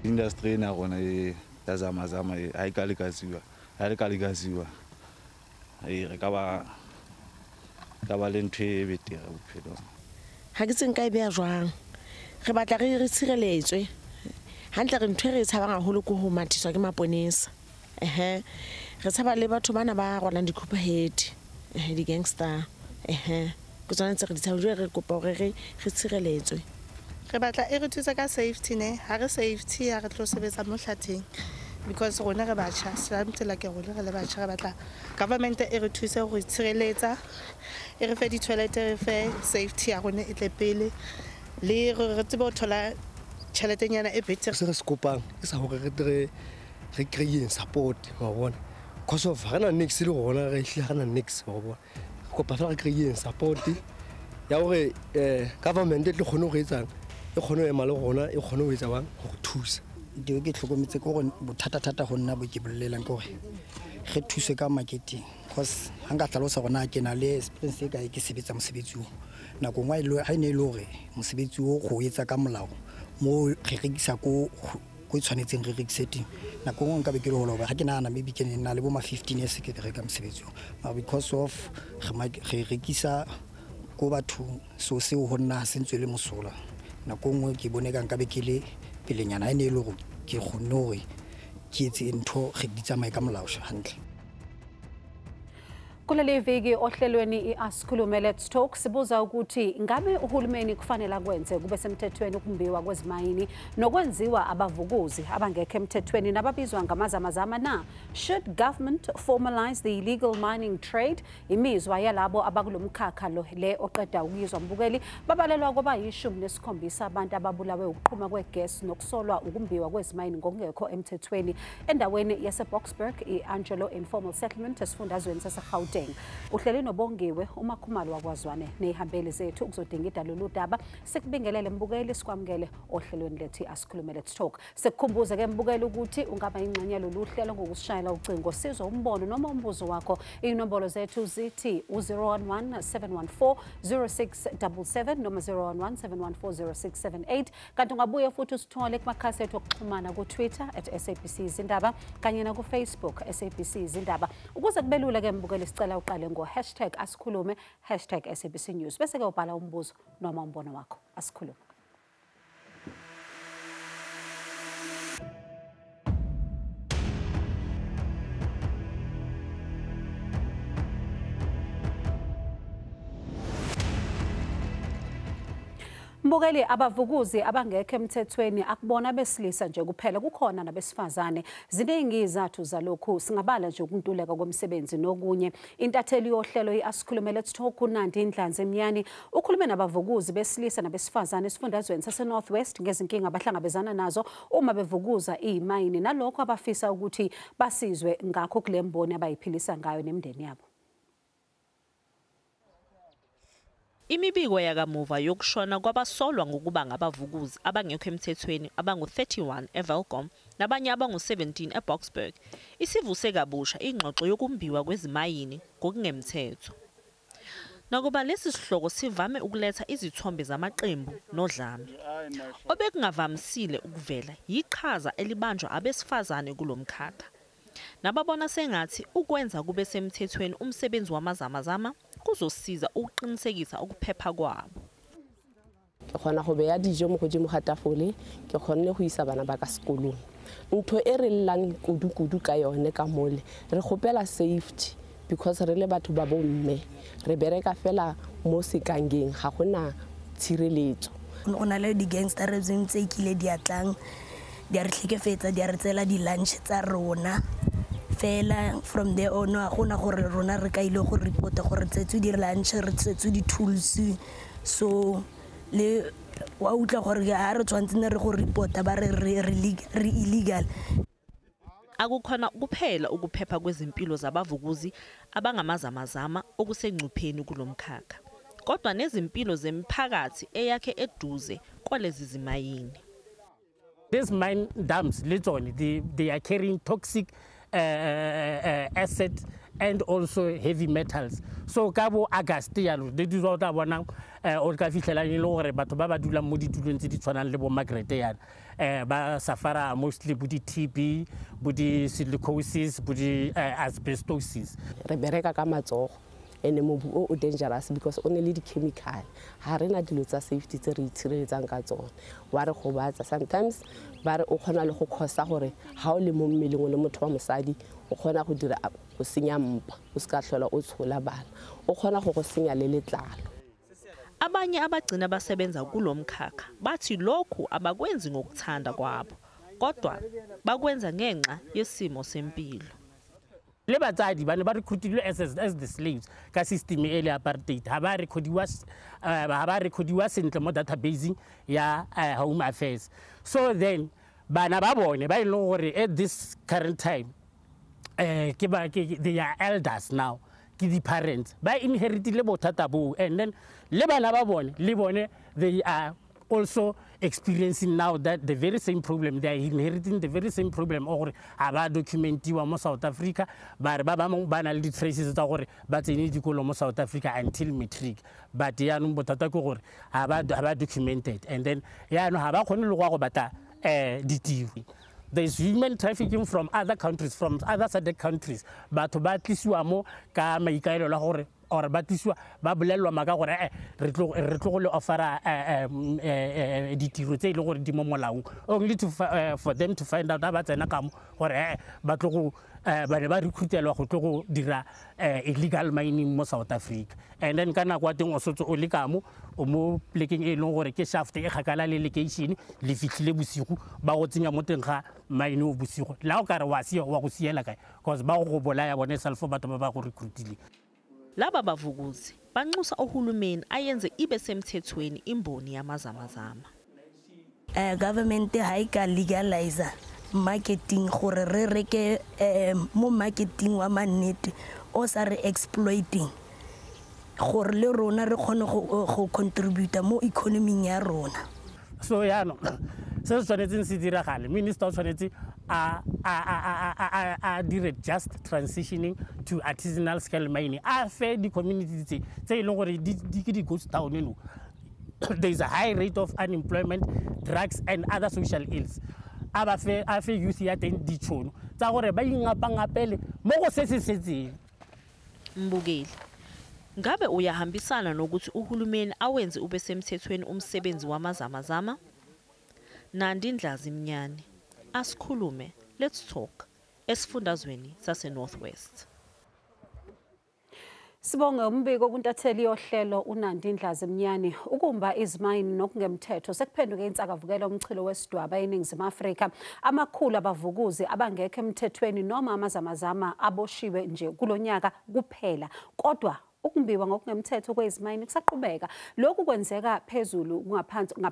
industry na rona ya Zama ha ikalikaziwa re ka ba le ntho e betere bophelo ha ke tseng ka be ya jwang re batla re tshireletswe hantle re ntwe re tshabang haholo go ho mathiswa ke maponesa re tshaba le batho bana ba rwalang dikhupa head di gangster go tsana tse re ditshaba re kopa re tshireletswe re batla e re thusa ka safety ne ha re safety ha re tlo sebetsa mo hlateng because rona re batjha sa mtsela ke rona re le batjha re batla government e re thusa go tshireletsa e re fe di toilet re fe safety ya rona e tle pele le re tsebo thola tšheletenyana e betere se re skopang e sa hore re create support wa bona cause of hana next le rona re hle hana next wa bona kopa fa re create support ya hore government e tle khone go etsang e khone e mala rona e khone go etsa bang go thusa dio ke tlhokometse go bothata go nna bo ke bolelang go re thuse ka marketing cause hanga tlalosa gona ke na le experience e ka ke sebetsa mosebetsi o nako ngwa ile ha ine ile hore mosebetsi o go etsa ka molao mo re rekisa go tshwanetseng re rekisetse nako ngwe nka be ke le holo ba ha ke nana maybe ke nna le bo ma 15 years ke reka mosebetsi o because of re rekisa go batho so se ho nna sentswe le mosola nako ngwe ke boneka nka be ke le pelenyana ene ile go ke gonore ke etse ntho re ditsamae ka molao hantle Kuleliviki ohlelweni Asikhulume let's talk sibuza ukuthi ngabe uhulumeni kufanele akwenze kube semthethweni ukumbiwa kwezimayini nokwenziwa abavukuzi abangekho emthethweni nababizwa ngamazamazama na should government formalize the illegal mining trade imizwa yalabo abakulomkhakha lo le oqeda ukuyizwa mbukeli babalelwa kwabayishumi nesikhombisa abantu ababulawe ukuqhuma kwegas nokusolwa ukumbiwa kwezimayini ngokungekho emthethweni endaweni yase Boksburg iAngelo informal settlement esifundazweni sase Gauteng uhleli nobongiwe umakhumalo wakwazwane nehambeli zethu ukuzodinga idalulu daba sikubingelele mbukeli sikwamukele ohlelweni lethi Asikhulume let's talk sikukhumbuze ke mbukeli ukuthi ungaba ingxenye loluhlelo ngokusishayela ucingo sizwe umbono noma umbuzo wakho inombolo zethu zithi u011 714 0677 noma 011 714 0678 kanti ungabuye futhi usithole kumakhasi ethu okuxhumana ku Twitter @SABC Izindaba kanye na ku Facebook SABC Izindaba ukuze kubelula ke mbukeli sicela uqale ngo #Asikhulume #SABC News bese ke ubhala umbuzo noma umbono wakho Asikhulume Mbukeli abavukuzi abangekho emthethweni akubona besilisa nje kuphela kukhona nabesifazane ziningi izathu zalokhu singabala nje ukuntuleka komsebenzi nokunye intatheli yohlelo iAsikhulume let's talk uNandi Indlanzi Emnyani ukhulume nabavukuzi besilisa nabesifazane esifundazweni sase Northwest ngezinkinga abahlangabezana nazo uma bevukuza izimayini nalokho abafisa ukuthi basizwe ngakho kulemboni abayiphilisa ngayo nemndeni yabo Imibiko yakamuva yokushona kwabasolwa ngokuba ngabavukuzi abangekho emthethweni abangu-31 eVelkom nabanye abangu-17 eBoksburg isivuse kabusha ingxoxo yokumbiwa kwezimayini ngokungemthetho. Nakuba lesi sihloko sivame ukuletha izithombe zamaqembu nodlame. Obekungavamisile ukuvela yiqhaza elibanjwa abesifazane kulomkhakha. Nababona sengathi ukwenza kube semthethweni umsebenzi wamazamazama kuzosiza ukuqinisekisa ukuphepha kwabo. Ke khona go beya dijo mo godimo ga tafole ke khonne go isa bana ba ka sekolong ntho e re llang kudu ka yone ka mole re gopela safety because re le batho ba bomme re bereka fela mo sekangeng ga gona tshireletso o na le di gangster re tse ikile di atlang di re tlhekefetsa di re tsela di lunch tsa rona fela from there on a gona gore rona re ka ile go report gore tsetsu di lunch re tsetsu di tools so le wa utla gore ga re tswantse re go report ba re illegal akukhona kuphela ukuphepha kwezimpilo zabavukuzi abangamazamazama okusengcupheni kulomkhakha kodwa nezimpilo zemiphakathi eyakhe eduze kwalezi zimayini. These mine dams literally they are carrying toxic acid and also heavy metals. So ka bo August yalo de di zwa ta bona o ka fihlela le gore batho ba ba dula mo ditulong tse di tshwanang le bo Margaret yana ba safara mostly bo di TB, bo di silicosis, bo di asbestosis. Re bereka ka matsogo ene mobu o dangerous because o ne le di chemical ha rena dilo tsa safety tse re itshireletsang ka tsone wa re go batsa sometimes ba re o khona le go khosa gore ha o le mo mmeleng o le motho wa mosadi o khona go dira go senya mpa o ska hlola o tshola bana o khona go senya le letlalo. Abanye abagcina basebenza kulomkhakha bathi lokhu abakwenzi ngokuthanda kwabo kodwa bakwenza ngenxa yesimo sempilo. Le batsadi ba ne ba recruitilwe as the slaves ka system e le apartheid ha ba rekhodiwa sentle mo database ya Home Affairs. So then bana ba bone ba ile gore at this current time they are elders now, ke the parents ba inheritile bothata bo, and then le bana ba bone le bone they are also experiencing now that the very same problem. They are inheriting the very same problem or aba documentiwa mo South Africa ba bang ba na le traces tsa gore ba tsene dikolo mo South Africa until matric, but ya no botata ko gore aba documented, and then ya no ha ba khone le go bata ditiro. There's human trafficking from other countries, from other SADC countries, batho ba tliswa mo ka maikaelo la gore or batiswa Babalelwa maka gore re tlo le offera ditiro tse ile gore di mo molaong only to for them to find out ba tsena ka mo gore ba tlo go ba ne ba recruitelwa go tlo go dira illegal mining mo South Africa, and then kana kwa teng o sotso o le ka mo o mo plekeng e leng gore ke shaft e khakala le location le fitlhile bosigo ba go tsenya mo teng ga mine o bosigo la o ka re wa go siela kae because ba go bolaya bone self batho ba go recruitile. Laba bavukuzi banxusa uhulumeni ayenze ibe semthethweni imboni yamazamazama. Government ha ika legalize marketing gore re reke mo marketing wa manete o sa re exploiting gore le rona re khone go contribute mo economy ya rona. So ya no se tshwanetse se diragale minister o tshwanetse a dire just transitioning to artisanal scale mining a fe di communities tse ile gore di ghost town no. There is a high rate of unemployment, drugs and other social ills. A fe youth ya teng di tshono tsa gore ba ingapangapele mo go setsetseng. Mbukeli, ngabe uyahambisana nokuthi uhulumeni awenze ube semthethweni umsebenzi wamazamazama? Nandi Ndlazi Mnyane, Asikhulume, let's talk, esifundazweni sase Northwest. Sibonge umbiko kuntatheli ohlelo uNandi Ndlazi Mnyane ukumba izimayini nokungemthetho sekuphenduke insakavukela umchilo wesidwaba eNingizimu Afrika. Amakhulu abavukuzi abangekho emthethweni noma amazamazama aboshiwe nje kulonyaka kuphela, kodwa ukumbiwa ngokungemthetho kwezimayini kusaqhubeka. Lokhu kwenzeka phezulu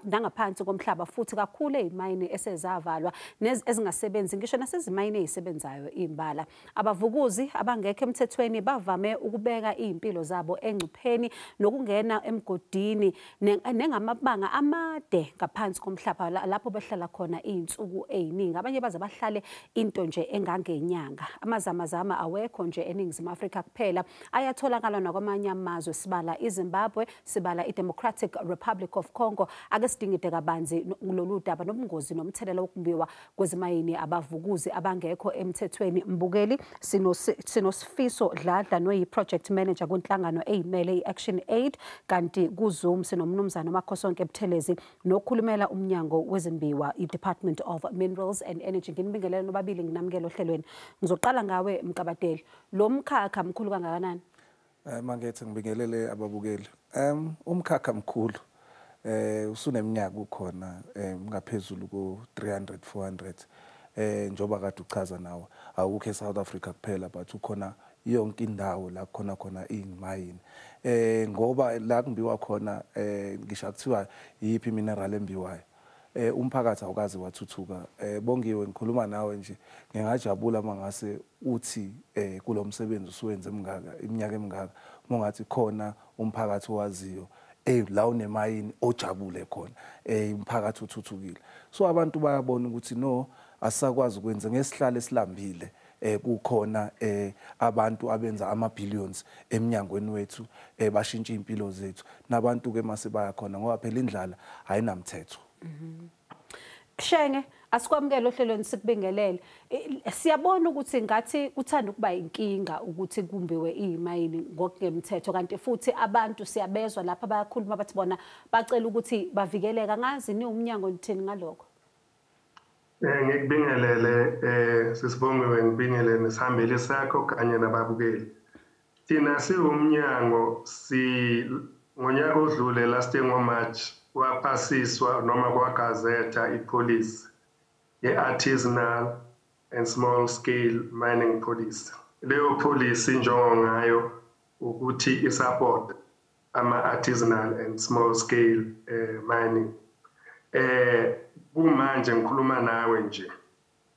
ngaphansi komhlaba futhi kakhulu ezimayini esezavalwa ezingasebenzi ngisho nasezimayini ezisebenzayo imbala. Abavukuzi abangekho emthethweni bavame ukubeka impilo zabo engcupheni nokungena emgodini nengamabanga amade ngaphansi komhlaba lapho behlala khona izinsuku eziningi. Abanye baze bahlale into nje engangenyanga. Amazamazama awekho nje eNingizimu Afrika kuphela, ayatholakala kwamanye amazwe, sibala iZimbabwe, sibala iDemocratic Republic of Congo. Ake sidingide kabanzi lolu daba nobungozi nomthelela wokumbiwa kwezimayini abavukuzi abangekho emthethweni. Mbukeli, sinosifiso Dladla noyi-project manager kunhlangano eyimele i-Action Aid, kanti kuZoom sinomnumzana uMakhosonke Buthelezi nokhulumela umnyango wezimbiwa i-Department of Minerals and Energy. Nginibingelele nobabili nginamukela ohlelweni. Ngizoqala ngawe Mkabadeli, lo mkhakha mkhulu kangakanani? Mangethe ngibingelele ababukeli. Umkhakha mkhulu usuneminyaka ukhona ngaphezulu ku 300 400 njoba kade uchaza nawo awukho eSouth Africa kuphela but ukhona yonke indawo la khona izimayini ngoba la kumbiwa khona ngisho kuthiwa yipi mineral embiwayo umphakathi awukazi wathuthuka. Bongiwe ngikhuluma nawe nje ngingajabula mangase uthi kulomsebenzi usuwenze iminyaka emingaka mongathi khona umphakathi owaziyo la unemayini ojabule khona umphakathi uthuthukile. So abantu bayabona ukuthi no asakwazi ukwenza ngesihlalo esilambile kukhona abantu abenza ama-billions eminyangweni wethu bashintsha impilo zethu nabantu ke mase baya khona ngoba phela indlala ayinamthetho. Shenge asikwamukele ohlelweni sikubingelele. Siyabona ukuthi ngathi kuthanda ukuba inkinga ukuthi kumbiwe izimayini ngokungemthetho kanti futhi abantu siyabezwa lapha bayakhuluma bathi bona bacela ukuthi bavikeleka ngazi ni umnyango nithini ngalokho. Ngikubingelele sisibongiwe ngibingelele nesihambeli sakho kanye nababukeli. Thina siwumnyango ngonyaka odlule last year ngoMarch waphasiswa noma kwagazetha ipolice ye-artisanal and small scale mining police. Leyo police injongo ngayo ukuthi isupport ama-artisanal and small scale mining. Kumanje ngikhuluma nawe nje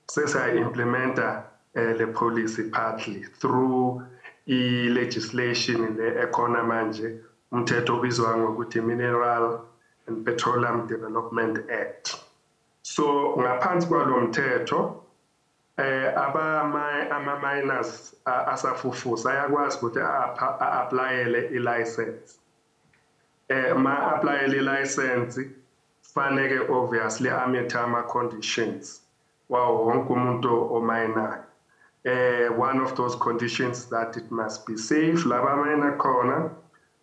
sesiya-implementa le policy partly through i-legislation le ekhona manje umthetho obizwa ngokuthi Mineral and Petroleum Development Act. So ngaphansi kwalo mthetho ama-miners asafufusa ayakwazi ukuthi a-applyele i-license. Ma-applyele i-license faneke obviously amethe ama-conditions wawo wonke umuntu omayinayo. One of those conditions that it must be safe laba mayina khona.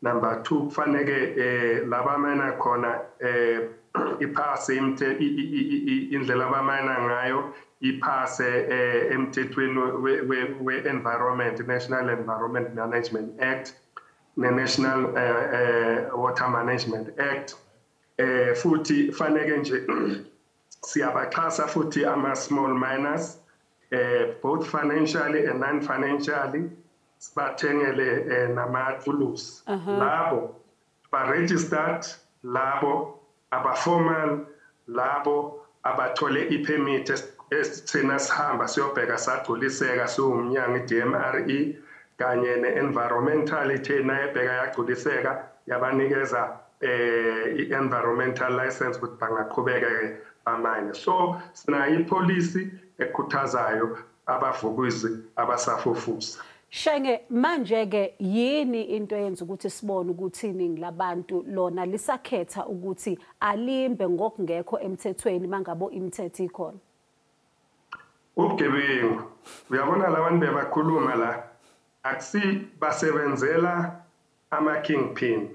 Number 2 kufaneke laba mayina khona iphase indlela abamayina ngayo iphase emthethweni we-environment, National Environment Management Act, ne-National Water Management Act. Futhi faneke nje siyabaxhasa futhi ama-small miners both financially and non-financially sibathengele nama-tools labo ba-registered, labo aba-formal, labo abathole i-permit esithina sihamba siyobheka sagculiseka siwumnyango i-DMRE kanye ne-environmental ithena ebheka yagculiseka yabanikeza i-environmental license ukuthi bangaqhubeka bamine. So sinayo ipolicy ekhuthazayo abavukuzi abasafufusa. Shenge manje ke yini into yenza ukuthi sibone ukuthi iningi labantu lona lisakhetha ukuthi alimbe ngokungekho emthethweni mangabo imithetho ikhona? Ubugebengu uyabona labantu bebakhuluma la akusi basebenzela ama-kingpin.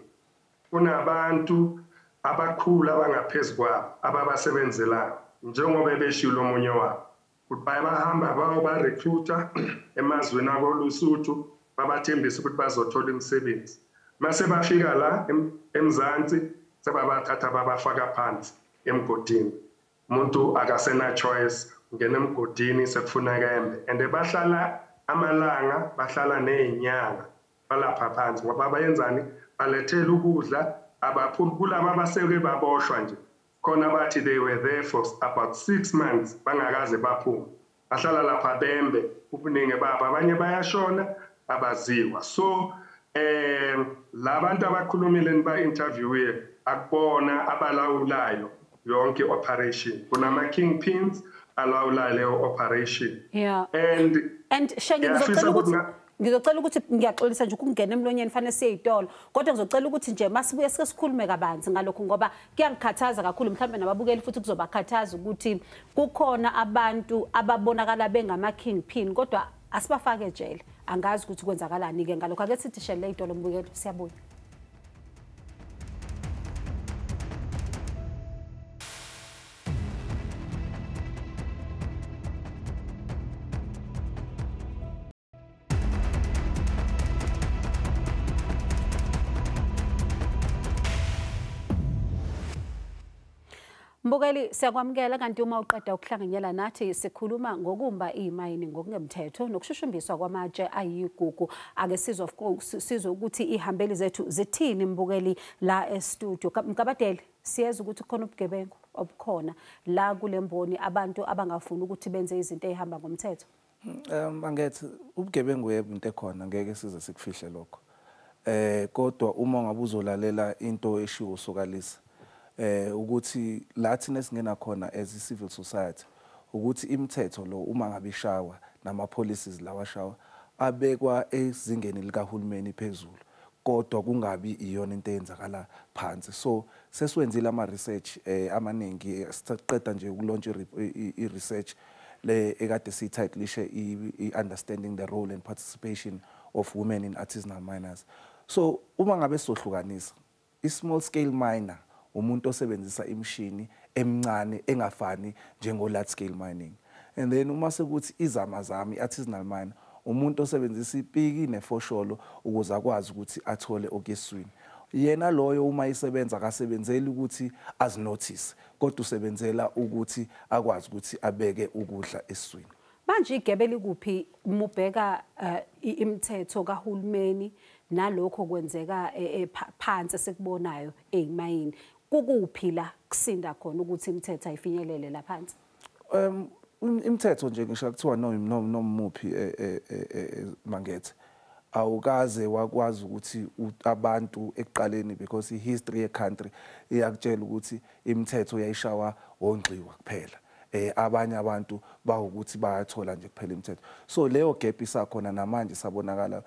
Kunabantu abakhulu abangaphezulu kwabo ababasebenzelayo njengoba beshilo omunye wabo ukuthi bayahamba bayoba-recruiter emazweni akoLusuthu babathembisa ukuthi bazothola imisebenzi. Mase bafika la eMzansi sebabathatha babafaka phansi emgodini. Umuntu akasena choice ngena emgodini sekufuna kembe and bahlala amalanga bahlala nezinyanga balapha phansi ngoba bayenzani balethela ukudla abaphumi kulabo abaseke baboshwa nje khona bathi they were there for about 6 months bangakaze baphume bahlala lapha bembe ubuningi babo abanye bayashona abaziwa. So labantu abakhulumile niba-interviewe akubona abalawulayo yonke operation kunama kingpins alawula leyo operation. And Shenge ngizocela ukuthi ngiyaxolisa nje ukungena emlonyeni fanele siye izitolo kodwa ngizocela ukuthi nje masibuye sikhulume kabanzi ngalokho ngoba kuyangikhathaza kakhulu mhlawumbe nababukeli futhi kuzobakhathaza ukuthi kukhona abantu ababonakala bengama kingpin kodwa asibafake ejele angazi ukuthi kwenzakalani ke ngalokho ake sithi shele izitolo mbukeli siyabuya. Mbukeli siyakwamukela kanti uma uqeda ukuhlanganyela nathi sikhuluma ngokumba izimayini ngokungemthetho nokushushumbiswa kwamatshe ayigugu ake sizwe of course sizwe ukuthi ihambeli zethu zithini mbukeli la e-studio. Mkabadeli siyeza ukuthi khona ubugebengu obukhona la kulemboni abantu abangafuni ukuthi benze izinto ezihamba ngomthetho. Angethi ubugebengu yebo into ekhona ngeke size sikufihle lokho. Kodwa uma ngabuzolalela into eshiwo sokalisa ukuthi lathi nesingena khona as civil society ukuthi imithetho lo uma ngabe ishawa nama-policies lawashawa abekwa ezingeni likahulumeni phezulu kodwa kungabi iyona into eyenzakala phansi. So sesiwenzile ama-research amaningi, siqeda nje ukulontsha i-research le ekade siyititlishe i-understanding the role and participation of women in artisanal miners. So uma ngabe sohlukanisa i-small scale miner umuntu osebenzisa imishini emncane engafani njengo-large scale mining, and then uma sekuthi izamazami i-artisanal miner umuntu osebenzisa ipiki nefosholo ukuze akwazi ukuthi athole okeswini. Yena loyo uma isebenza akasebenzeli ukuthi azinotice kodwa usebenzela ukuthi akwazi ukuthi abeke ukudla eswini. Manje igebe likuphi mubheka imithetho kahulumeni nalokho kwenzeka phansi sekubonayo ezimayini, kukuphi la kusinda khona ukuthi imithetho ayifinyelele la phansi? Imithetho nje ngisho kuthiwa nomuphi mangethe awukaze wakwazi ukuthi abantu ekuqaleni, because i-history ye-country iyakutshela ukuthi imithetho yayishawa ongqiwa kuphela. Abanye abantu bawukuthi bayathola nje kuphela imithetho. So leyo gap isakhona namanje sabonakala.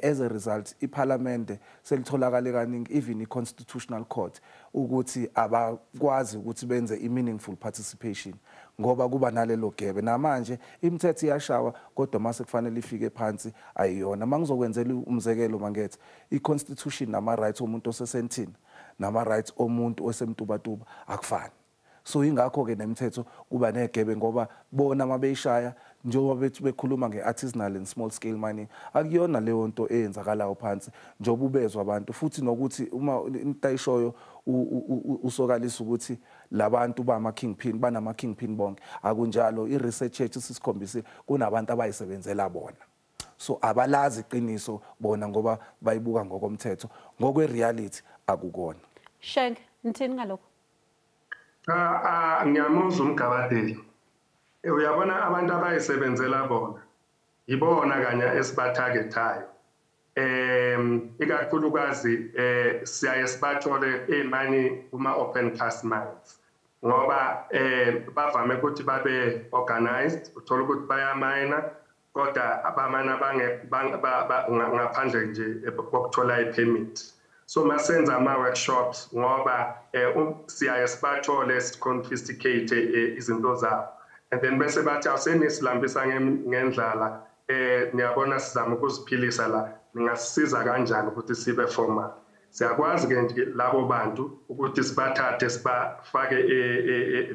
As a result iParliament selitholakala kaningi, even i-Constitutional Court, ukuthi abakwazi ukuthi benze i-meaningful participation ngoba kuba nalelo gebe. Namanje imithetho iyashawa kodwa mase kufanele ifike phansi ayiyona. Mangizokwenzela umzekelo mangethe, i-Constitution nama-rights omuntu osesentini nama-rights omuntu osemtubatuba akufani. So ingakho ke nemithetho kuba negebe ngoba bona mabeyishaya njengoba bethu bekhuluma nge-artisanal and small scale mining akuyona leyo nto eyenzakalayo phansi njengoba ubezwa abantu, futhi nokuthi uma into ayishoyo usokalisa ukuthi labantu bama-kingpin banama-kingpin bonke, akunjalo. I-research yethu sisikhombisile kunabantu abayisebenzela bona, so abalazi iqiniso bona ngoba bayibuka ngokomthetho, ngokwe-reality akukona. Sheng, nithini ngalokho? Ngiyamuzwa umgabadeli. Uyabona abantu abayisebenzela bona yibona kanye esibatargetayo. Ikakhulukazi siyaye sibathole imani kuma open cast mines ngoba bavame ukuthi babe organized, uthola ukuthi bayamina kodwa abamana ngaphandle nje kokuthola i-permit. So masenza ama-workshops ngoba siyaye sibathole si-confiscate izinto zabo, and then bese bathi awusenesilambisa ngendlala, niyabona sizama ukuziphilisa la, ningasisiza kanjani ukuthi sibe formal. Siyakwazi ke nje labo bantu ukuthi sibathathe sibafake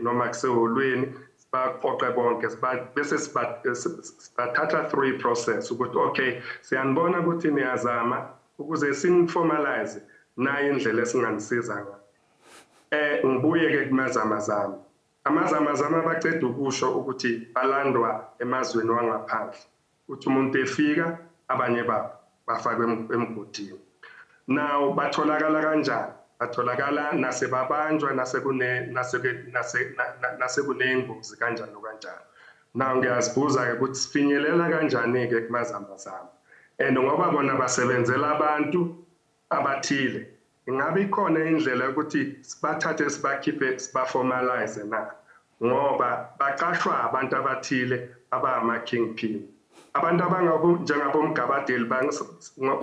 noma kusehholweni sibaqoqe bonke bese sibathatha through i-process ukuthi okay siyanibona ukuthi niyazama ukuze sinformalize nayo indlela esinganisiza ngayo. Ngibuye ke kumazamazama. Amazamazama baceda ukusho ukuthi balandwa emazweni wangaphandle. Uthi umuntu efika abanye babo bafakwe emgodini. Now batholakala kanjani? Batholakala nasebabanjwa nasekunengozi kanjani kanjani. Now ngiyazibuza ke ukuthi sifinyelela kanjani ke kumazamazama. And ngoba bona basebenzela abantu abathile, ingabe ikhona indlela yokuthi sibathathe sibakhiphe sibaformalize na, ngoba baqashwa abantu abathile abama-kingpin. Abantu njengabomgabadeli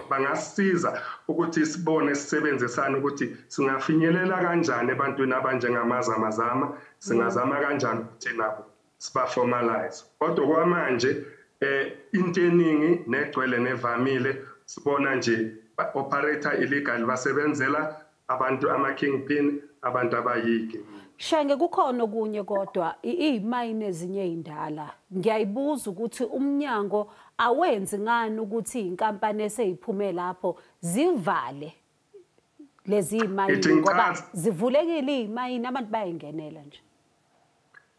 bangasiza ukuthi sibone sisebenzisana ukuthi singafinyelela kanjani ebantwini abanjengamazamazama, singazama kanjani ukuthi nabo sibaformalize. Kodwa kwamanje into eningi negcwele nevamile sibona nje operator illegal basebenzela abantu ama-kingpin, abantu abayike. Shenge, kukhona okunye kodwa izimayini ezinye ezindala ngiyayibuza ukuthi umnyango awenzi ngani ukuthi inkampani eseyiphume lapho zivale lezi zimayini ngoba zivulekile izimayini abantu bayingenela nje.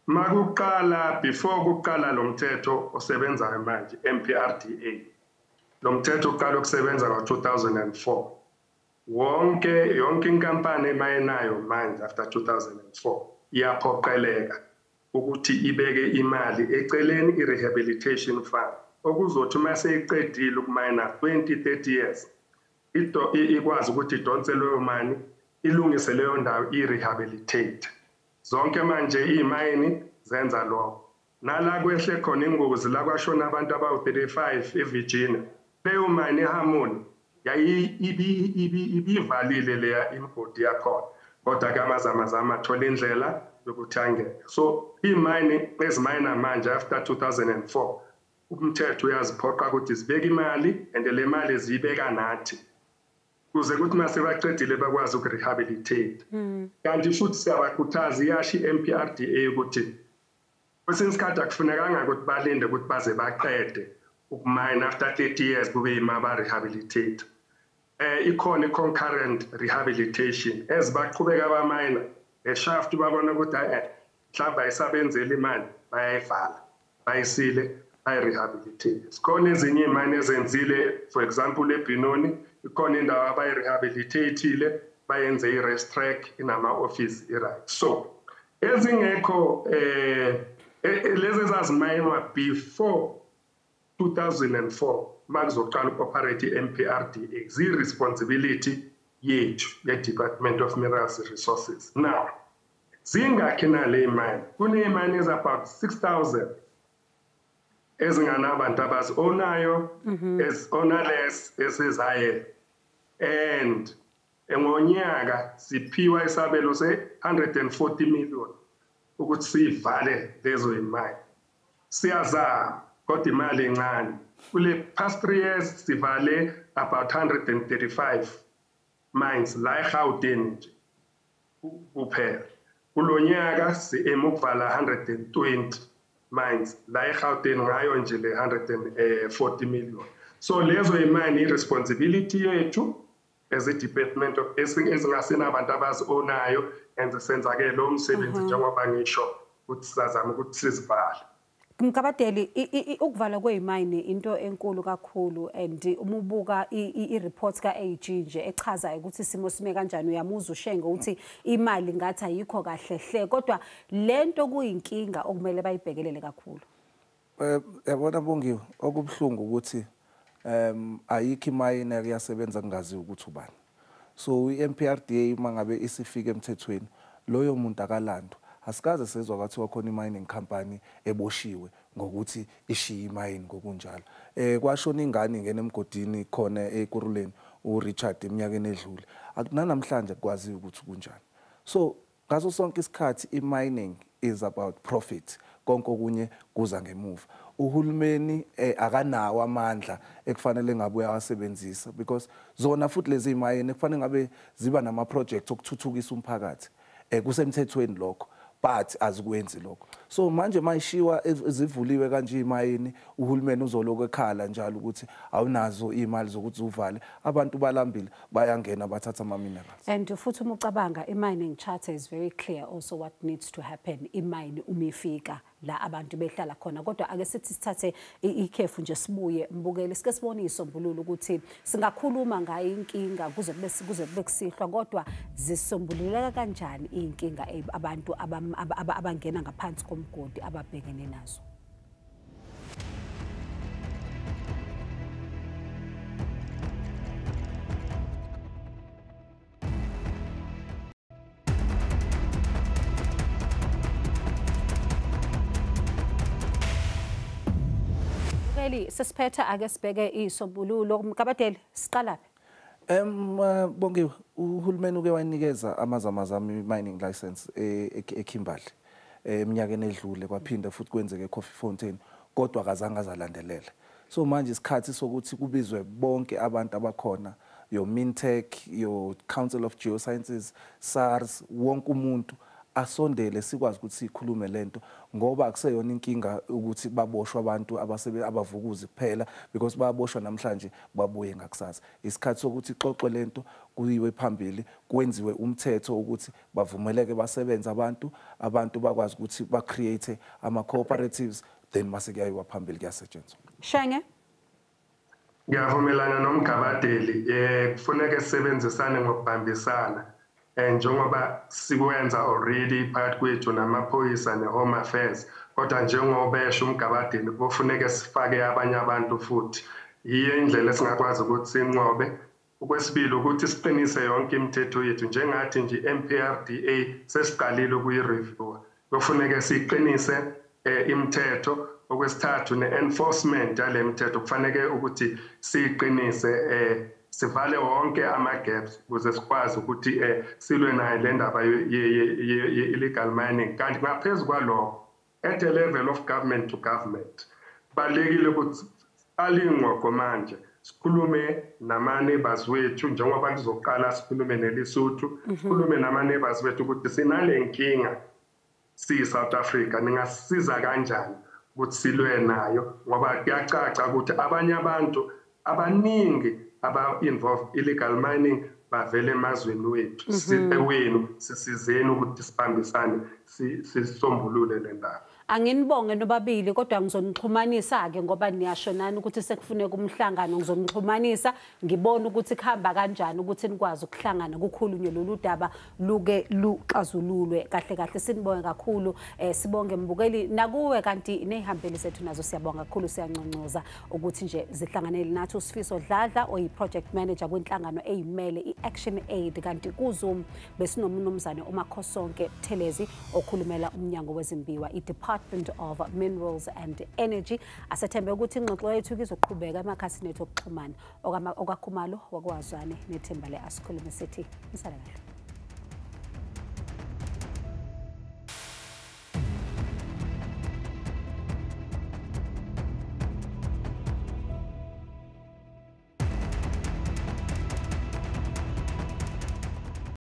Makuqala before kuqala lo mthetho osebenzayo manje MPRDA, lo mthetho uqala ukusebenza ngo-2004. Yonke inkampani emayinayo manje after 2004 iyaphoqeleka ukuthi ibeke imali eceleni i-rehabilitation fund okuzothi uma seyiqedile ukumayina 20-30 years ikwazi ukuthi idonse leyo mali ilungise leyo ndawo i-rehabilitate. Zonke manje izimayini zenza lokho. nala kwehle khona ingozi la kwashona abantu abawu-35 eVirginia. Leyo mine eHarmony ibivalile leya import yakhona, kodwa ke amazama athola indlela yokuthi angene. So imine ezimayina manje after 2004 umthetho uyaziphoqa ukuthi sibeke imali and le mali ziyibeka nathi kuze ukuthi mase baqedile bakwazi ukurehabilitate. Kanti futhi siyabakhuthaza iyasho i-MPRDA ukuthi kwesinye isikhathi akufunekanga ukuthi balinde ukuthi baze baqede ukumine after 30 years kube yima ba-rehabilitate. Ikhona i-concurrent rehabilitation ezibaqhubeka bamayina eshaft babona ukuthi mhlawumbe ayisabenzeli imali bayayivala bayisile bayi-rehabilitate. Sikhona ezinye iy'mane ezenzile, for example eBenoni ikhona indawo abayi-rehabilitatile bayenze i-rest track inama-office i-right. So ezingekho lezi ezazimayinwa before 2004 makuzoqala uku-operate i-MPRDA ziyi-responsibility yethu ye-Department of Minerals Resources. Now zingakhi nale imine? Kuney'mine ezi-about 6,000 ezinganabantu abazi-onayo, ezi-ownerless esezaye, and ngonyaka siphiwa isabelo se-140 million ukuthi siyivale lezo imine. Siyazama kodwa imali encane. Kule past 3 years sivale about 135 mines la eGauteng nje kuphela. Kulo nyaka si-ema ukuvala 120 mines la eGauteng ngayo nje le 140 million. So lezo imine i-responsibility yethu as a department of ezingasenabantu abazi-onayo and senza-ke lo msebenzi njengoba ngisho ukuthi sizazama ukuthi sizivale. Mkabadeli, ukuvala kwey'mayini into enkulu kakhulu, and uma ubuka i-report ka-AG nje echazayo ukuthi isimo sime kanjani uyamuza uShenge ukuthi imali ngathi ayikho kahle hle, kodwa lento kuyinkinga okumele bayibhekelele kakhulu. Yabona Bongiwe, okubuhlungu ukuthi ayikho imayini yasebenza kungaziwa ukuthi ubani. So i-MPRDA mangabe isifika emthethweni loyo muntu akalandwa. Asikaze sezwa ukuthi wakhona i-mining company eboshiwe ngokuthi ishiya imayini ngokunjalo. Kwashona ingane ingene emgodini khona eKuruleni uRichard eminyakeni edlule. Akunanamhlanje kwaziwa ukuthi kunjani. So ngaso sonke isikhathi i-mining is about profit. Konke okunye kuza ngemuva. Uhulumeni akanawo amandla ekufanele ngabe uyawasebenzisa because zona futhi lezi imayini kufanele ngabe ziba nama projects okuthuthukisa umphakathi. Kusemthethweni lokho. But azikwenzi lokho. So manje mayishiwa ezivuliwe kanje imayini uhulumeni uzoloku ekhala njalo ukuthi awunazo imali zokuthi uvale abantu balambile bayangena bathatha ama minerals. And futhi uma ucabanga i-mining charter is very clear also what needs to happen imine uma ifika la abantu behlala khona, kodwa ake sithi sithathe ikhefu nje sibuye mbukele sike sibone isombululo ukuthi singakhuluma ngayo inkinga kuze kube kusihlwa, kodwa zisombululeka kanjani inkinga abantu abangena ngaphansi komgodi ababhekene nazo. Sesiphethe ake sibheke isombululo. Mkabadeli siqala phi? Bongiwe, uhulumeni uke wanikeza amazama mining license eKimberley eminyakeni edlule kwaphinda futhi kwenzeke eCoffee Fountain, kodwa akazange azalandelela. So manje isikhathi sokuthi kubizwe bonke abantu abakhona, yo Mintech, yo Council of Geosciences, SARS, wonke umuntu asondele sikwazi ukuthi sikhulume lento ngoba akuseyona inkinga ukuthi baboshwa abantu abavukuzi kuphela because baboshwa namhlanje babuye ngakusasa. Isikhathi sokuthi ixoxwe lento kuyiwe phambili kwenziwe umthetho ukuthi bavumeleke basebenza abantu bakwazi ukuthi ba create ama cooperatives, then mase kuyayiwa phambili kuyasetshenzwa. Shenge Ngiyavumelana nomgabadeli kufuneka sisebenzisane ngokubambisana. Njengoba sikwenza already phakathi kwethu namaphoyisa ne-Home Affairs, kodwa njengoba esho umgabadeli kufuneka sifake abanye abantu futhi. Yiyo indlela esingakwazi ukuthi sinqobe. Okwesibili ukuthi siqinise yonke imithetho yethu njengathi nje MPRDA sesiqalile ukuyi-review. Kufuneka siqinise imithetho, okwesithathu ne-enforcement yale mithetho kufanele ukuthi siyiqinise sivale wonke ama-gaps ukuze sikwazi ukuthi silwe nayo le ndaba ye-illegal mining. Kanti ngaphezu kwalokho, at a level of government to government, kubalulekile ukuthi alingqoqo manje sikhulume nama-neighbors wethu njengoba kuzoqala sikhulume neLesotho, sikhulume nama-neighbors wethu ukuthi sinale nkinga siyi-South Africa, ningasisiza kanjani ukuthi silwe nayo, ngoba kuyacaca ukuthi abanye abantu abaningi aba-involved illegal mining bavele emazweni wethu. Wenu sisizeni ukuthi sibambisane sisombulule le ndaba. Anginibonge nobabili kodwa ngizonixhumanisa ke ngoba niyashonana ukuthi sekufuneka umhlangano, ngizonixhumanisa ngibona ukuthi kuhamba kanjani ukuthi nikwazi ukuhlangana kukhulunywe lolu daba luke luxazululwe kahle kahle. Sinibonge kakhulu, sibonge mbukeli nakuwe kanti nehambeli sethu nazo siyabonga kakhulu, siyanconcoza ukuthi nje zihlanganele nathi uSifiso Dladla oyi-project manager kwinhlangano eyimele i-Action Aid, kanti kuZoom besinoMnumzane uMakhosonke Thelezi okhulumela umnyango wezimbiwa i-Department of Minerals and Energy. Asethembe ukuthi ingxoxo yethu izoqhubeka emakhasini ethu okuxhumana. Okakhumalo wakwazwane nethemba le Asikhulume sithi nisale kahle.